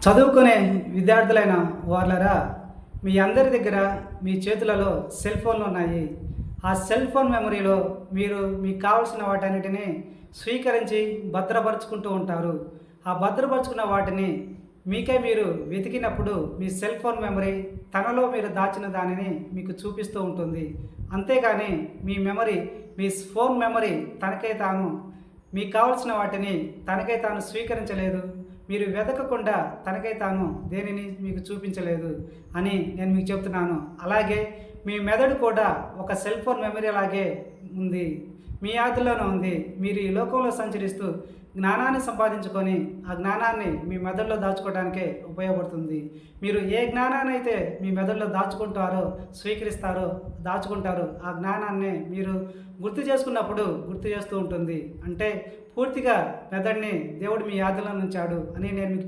చదువుకునే విద్యార్థులైన వాళ్ళరా, మీ అందరి దగ్గర మీ చేతులలో సెల్ ఫోన్లు ఉన్నాయి. ఆ సెల్ ఫోన్ మెమరీలో మీరు మీకు కావాల్సిన వాటన్నిటిని స్వీకరించి భద్రపరుచుకుంటూ ఉంటారు. ఆ భద్రపరుచుకున్న వాటిని మీకై మీరు వెతికినప్పుడు మీ సెల్ ఫోన్ మెమరీ తనలో మీరు దాచిన దానిని మీకు చూపిస్తూ ఉంటుంది. అంతేగాని మీ ఫోన్ మెమరీ తనకై తాను మీకు కావాల్సిన వాటిని తనకై తాను స్వీకరించలేదు. మీరు వెతకకుండా తనకై తాను దేనిని మీకు చూపించలేదు అని నేను మీకు చెప్తున్నాను. అలాగే మీ మెదడు కూడా ఒక సెల్ ఫోన్ మెమరీ లాగే ఉంది, మీ ఆదిలోనే ఉంది. మీరు ఈ లోకంలో సంచరిస్తూ జ్ఞానాన్ని సంపాదించుకొని ఆ జ్ఞానాన్ని మీ మెదడులో దాచుకోవడానికే ఉపయోగపడుతుంది. మీరు ఏ జ్ఞానాన్ని అయితే మీ మెదడులో స్వీకరిస్తారో దాచుకుంటారో ఆ జ్ఞానాన్ని మీరు గుర్తు చేసుకున్నప్పుడు గుర్తు చేస్తూ ఉంటుంది. అంటే పూర్తిగా మెదడుని దేవుడు మీ ఆదిలో ఉంచాడు అని నేను మీకు